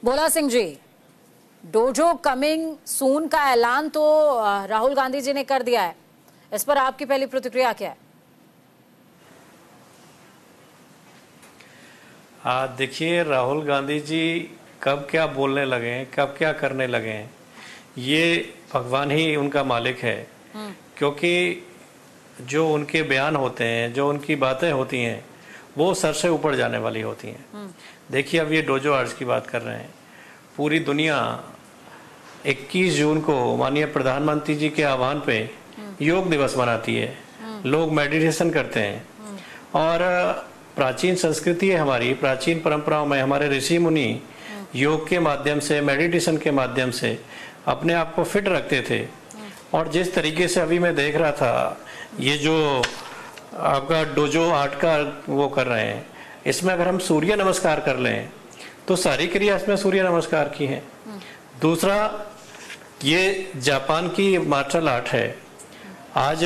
Bhola Singh ji, dojo coming soon का ऐलान तो राहुल गांधी जी ने कर दिया है, इस पर आपकी पहली प्रतिक्रिया क्या है? देखिए, राहुल गांधी जी कब क्या बोलने लगे हैं, कब क्या करने लगे हैं, ये भगवान ही उनका मालिक है। क्योंकि जो उनके बयान होते हैं, जो उनकी बातें होती हैं, वो सर से ऊपर जाने वाली होती हैं। देखिए, अब ये डोजो आर्ट्स की बात कर रहे हैं। पूरी दुनिया 21 जून को माननीय प्रधानमंत्री जी के आह्वान पे योग दिवस मनाती है। लोग मेडिटेशन करते हैं और प्राचीन संस्कृति है हमारी, प्राचीन परंपराओं में हमारे ऋषि मुनि योग के माध्यम से, मेडिटेशन के माध्यम से अपने आप को फिट रखते थे। और जिस तरीके से अभी मैं देख रहा था, ये जो आपका डोजो आर्ट का वो कर रहे हैं, इसमें अगर हम सूर्य नमस्कार कर लें तो सारी क्रिया इसमें सूर्य नमस्कार की है। दूसरा, ये जापान की मार्शल आर्ट है। आज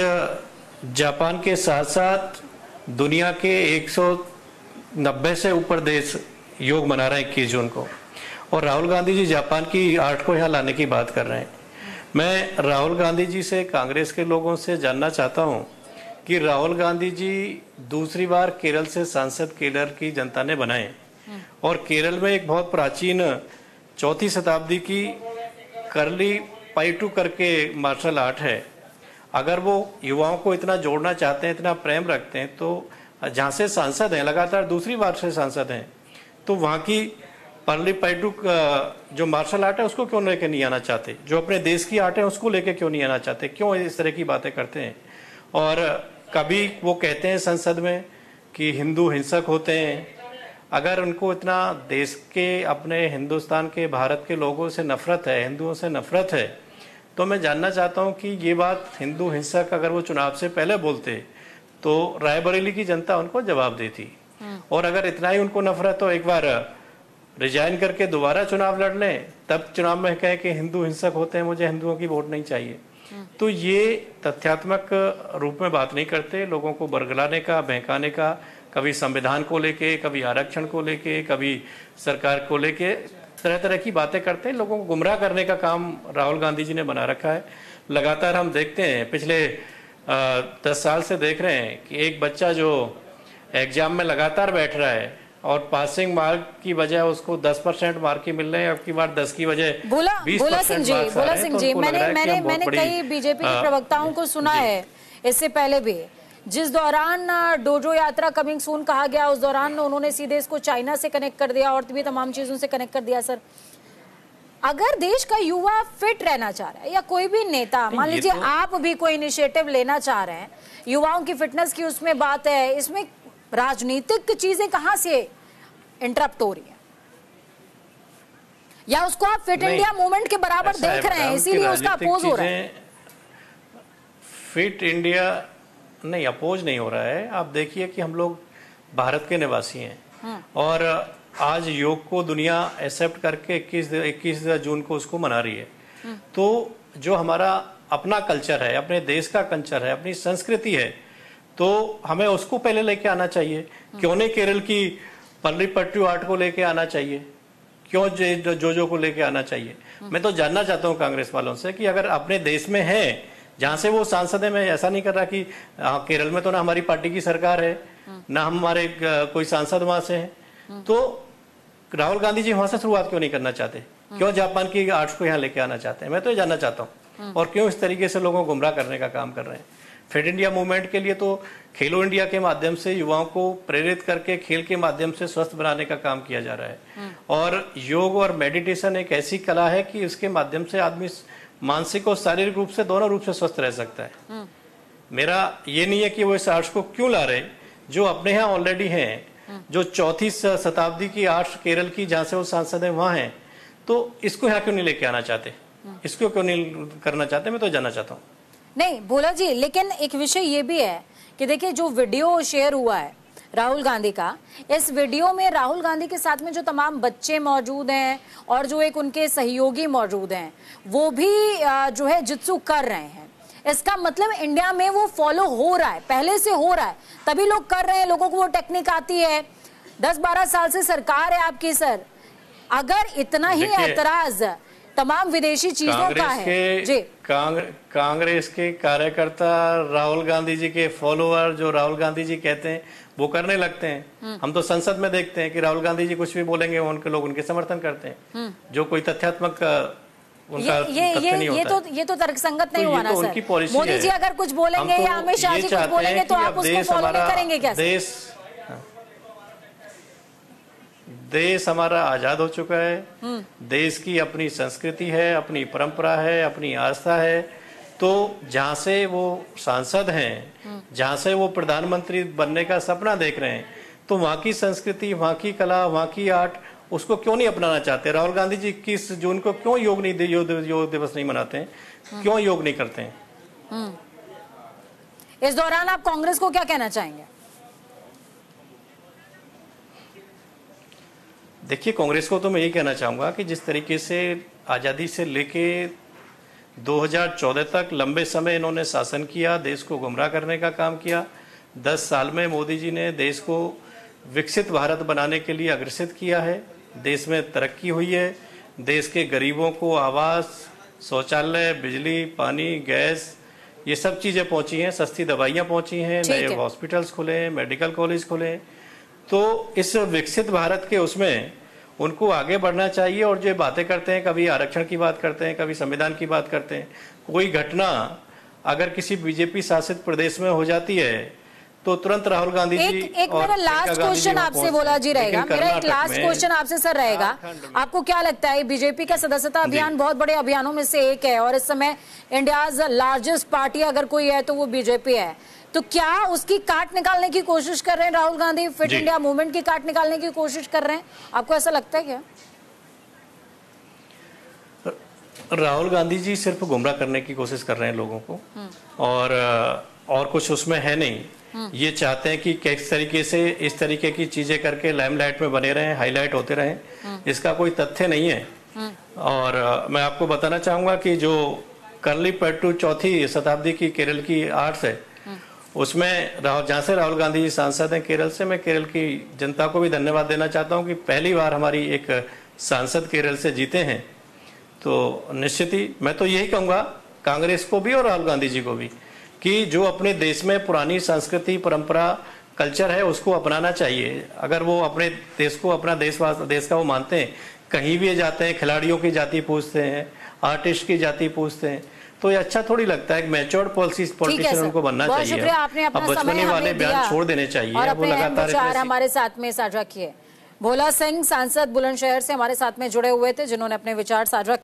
जापान के साथ साथ दुनिया के 190 से ऊपर देश योग मना रहे हैं 21 जून को, और राहुल गांधी जी जापान की आर्ट को यहाँ लाने की बात कर रहे हैं। मैं राहुल गांधी जी से, कांग्रेस के लोगों से जानना चाहता हूँ कि राहुल गांधी जी दूसरी बार केरल से सांसद केरल की जनता ने बनाए, और केरल में एक बहुत प्राचीन 4वीं शताब्दी की करली पाइटू करके मार्शल आर्ट है। अगर वो युवाओं को इतना जोड़ना चाहते हैं, इतना प्रेम रखते हैं, तो जहाँ से सांसद हैं, लगातार दूसरी बार से सांसद हैं, तो वहाँ की परली पैटू जो मार्शल आर्ट है उसको क्यों लेके नहीं आना चाहते? जो अपने देश की आर्ट है उसको लेके क्यों नहीं आना चाहते? क्यों इस तरह की बातें करते हैं? और कभी वो कहते हैं संसद में कि हिंदू हिंसक होते हैं। अगर उनको इतना देश के, अपने हिंदुस्तान के, भारत के लोगों से नफरत है, हिंदुओं से नफरत है, तो मैं जानना चाहता हूं कि ये बात हिंदू हिंसक अगर वो चुनाव से पहले बोलते तो रायबरेली की जनता उनको जवाब देती। और अगर इतना ही उनको नफरत हो, एक बार रिजाइन करके दोबारा चुनाव लड़ लें, तब चुनाव में कहें कि हिंदू हिंसक होते हैं, मुझे हिंदुओं की वोट नहीं चाहिए। तो ये तथ्यात्मक रूप में बात नहीं करते, लोगों को बरगलाने का, बहकाने का, कभी संविधान को लेके, कभी आरक्षण को लेके, कभी सरकार को लेके तरह तरह की बातें करते हैं। लोगों को गुमराह करने का काम राहुल गांधी जी ने बना रखा है। लगातार हम देखते हैं, पिछले 10 साल से देख रहे हैं कि एक बच्चा जो एग्जाम में लगातार बैठ रहा है और पासिंग मार्क की बजाय उसको 10% मार्क ही मिल रहे हैं, अब की बार 10 की बजाय 20% मार्क्स आ रहे हैं। तो उनको लग रहा है कि हम बहुत बड़ी कई बीजेपी के प्रवक्ताओं को सुना है इससे पहले भी, जिस दौरान डोजो यात्रा कमिंग सून कहा गया, उस दौरान उन्होंने सीधे इसको चाइना से कनेक्ट कर दिया और भी तमाम चीजों से कनेक्ट कर दिया। सर, अगर देश का युवा फिट रहना चाह रहा है, या कोई भी नेता, मान लीजिए आप भी कोई इनिशिएटिव लेना चाह रहे हैं, युवाओं की फिटनेस की उसमें बात है, इसमें राजनीतिक चीजें कहां से इंटरप्ट हो रही है? या उसको आप फिट इंडिया मूवमेंट के बराबर देख रहे हैं इसीलिए उसका अपोज हो रहा है? फिट इंडिया नहीं, अपोज नहीं हो रहा है। आप देखिए कि हम लोग भारत के निवासी हैं और आज योग को दुनिया एक्सेप्ट करके 21 जून को उसको मना रही है। तो जो हमारा अपना कल्चर है, अपने देश का कल्चर है, अपनी संस्कृति है, तो हमें उसको पहले लेके आना चाहिए। क्यों नहीं केरल की पल्ली पट्टू आर्ट को लेके आना चाहिए? क्यों जो को लेके आना चाहिए? मैं तो जानना चाहता हूँ कांग्रेस वालों से कि अगर अपने देश में है, जहां से वो सांसद है, मैं ऐसा नहीं कर रहा कि केरल में तो ना हमारी पार्टी की सरकार है, ना हमारे कोई सांसद वहां से है, तो राहुल गांधी जी वहां से शुरुआत क्यों नहीं करना चाहते? क्यों जापान की आर्ट्स को यहाँ लेके आना चाहते हैं? मैं तो ये जानना चाहता हूँ। और क्यों इस तरीके से लोगों को गुमराह करने का काम कर रहे हैं? फिट इंडिया मूवमेंट के लिए तो खेलो इंडिया के माध्यम से युवाओं को प्रेरित करके खेल के माध्यम से स्वस्थ बनाने का काम किया जा रहा है। और योग और मेडिटेशन एक ऐसी कला है कि इसके माध्यम से आदमी मानसिक और शारीरिक रूप से, दोनों रूप से स्वस्थ रह सकता है। मेरा ये नहीं है कि वो इस आर्ट्स को क्यों ला रहे, जो अपने यहाँ ऑलरेडी हैं, जो 4वीं शताब्दी की आर्ट्स केरल की, जहाँ से वो सांसद है वहां हैं, तो इसको यहाँ क्यों नहीं लेके आना चाहते? इसको क्यों नहीं करना चाहते? मैं तो जानना चाहता हूँ। नहीं भोला जी, लेकिन एक विषय ये भी है कि देखिए, जो वीडियो शेयर हुआ है राहुल गांधी का, इस वीडियो में राहुल गांधी के साथ में जो तमाम बच्चे मौजूद हैं और जो एक उनके सहयोगी मौजूद हैं, वो भी जो है जित्सु कर रहे हैं। इसका मतलब इंडिया में वो फॉलो हो रहा है, पहले से हो रहा है, तभी लोग कर रहे हैं, लोगों को वो टेक्निक आती है। 10-12 साल से सरकार है आपकी। सर, अगर इतना ही ऐतराज तमाम विदेशी चीजों का है जी, कांग्रेस के कार्यकर्ता राहुल गांधी जी के फॉलोअर जो राहुल गांधी जी कहते हैं वो करने लगते हैं। हम तो संसद में देखते हैं कि राहुल गांधी जी कुछ भी बोलेंगे उनके लोग उनके समर्थन करते हैं, जो कोई तथ्यात्मक उनका तथ्य नहीं होता। ये तो तर्कसंगत नहीं हुआ ना तो सर। मोदी जी अगर कुछ बोलेंगे या अमित शाह जी कुछ बोलेंगे तो आप उसको फॉलो नहीं करेंगे क्या? देश हमारा आजाद हो चुका है, देश की अपनी संस्कृति है, अपनी परंपरा है, अपनी आस्था है। तो जहां से वो सांसद हैं, जहां से वो प्रधानमंत्री बनने का सपना देख रहे हैं, तो वहां की संस्कृति, वहां की कला, वहां की आर्ट, उसको क्यों नहीं अपनाना चाहते? राहुल गांधी जी 21 जून को क्यों योग दिवस नहीं मनाते हैं? क्यों योग नहीं करते हैं? इस दौरान आप कांग्रेस को क्या कहना चाहेंगे? देखिए, कांग्रेस को तो मैं यही कहना चाहूंगा कि जिस तरीके से आजादी से लेके 2014 तक लंबे समय इन्होंने शासन किया, देश को गुमराह करने का काम किया। 10 साल में मोदी जी ने देश को विकसित भारत बनाने के लिए अग्रसित किया है। देश में तरक्की हुई है, देश के गरीबों को आवास, शौचालय, बिजली, पानी, गैस, ये सब चीजें पहुंची हैं, सस्ती दवाइयां पहुंची हैं, नए हॉस्पिटल्स खुले हैं, मेडिकल कॉलेज खुले हैं। तो इस विकसित भारत के उसमें उनको आगे बढ़ना चाहिए। और जो बातें करते हैं, कभी आरक्षण की बात करते हैं, कभी संविधान की बात करते हैं, कोई घटना अगर किसी बीजेपी शासित प्रदेश में हो जाती है तो तुरंत राहुल गांधी जी एक मेरा लास्ट क्वेश्चन आपसे बोला जी रहेगा, मेरा एक लास्ट क्वेश्चन आपसे सर रहेगा, आपको क्या लगता है बीजेपी का सदस्यता अभियान बहुत बड़े अभियानों में से एक है और इस समय इंडियाज लार्जेस्ट पार्टी अगर कोई है तो वो बीजेपी है, तो क्या उसकी काट निकालने की कोशिश कर रहे हैं Rahul Gandhi? Fit India movement की काट निकालने की कोशिश कर रहे हैं? आपको ऐसा लगता है क्या? राहुल गांधी जी सिर्फ गुमराह करने की कोशिश कर रहे हैं लोगों को, और कुछ उसमें है नहीं। ये चाहते हैं कि किस तरीके से इस तरीके की चीजें करके लाइमलाइट में बने रहें, हाईलाइट होते रहें। इसका कोई तथ्य नहीं है। और मैं आपको बताना चाहूंगा कि जो करलीपेट्टू 4वीं शताब्दी की केरल की आर्ट्स है, उसमें जहाँ से राहुल गांधी जी सांसद हैं केरल से, मैं केरल की जनता को भी धन्यवाद देना चाहता हूँ कि पहली बार हमारी एक सांसद केरल से जीते हैं। तो निश्चित ही मैं तो यही कहूँगा कांग्रेस को भी और राहुल गांधी जी को भी कि जो अपने देश में पुरानी संस्कृति, परंपरा, कल्चर है उसको अपनाना चाहिए। अगर वो अपने देश को अपना देश का वो मानते हैं, कहीं भी जाते हैं खिलाड़ियों की जाति पूछते हैं, आर्टिस्ट की जाति पूछते हैं, तो ये अच्छा थोड़ी लगता है। मैच्योर्ड पॉलिटिशियन उनको बनना चाहिए। अब बचपने वाले बयान छोड़ देने चाहिए। और अपने विचार हमारे साथ में साझा किए। भोला सिंह सांसद बुलंदशहर से हमारे साथ में जुड़े हुए थे, जिन्होंने अपने विचार साझा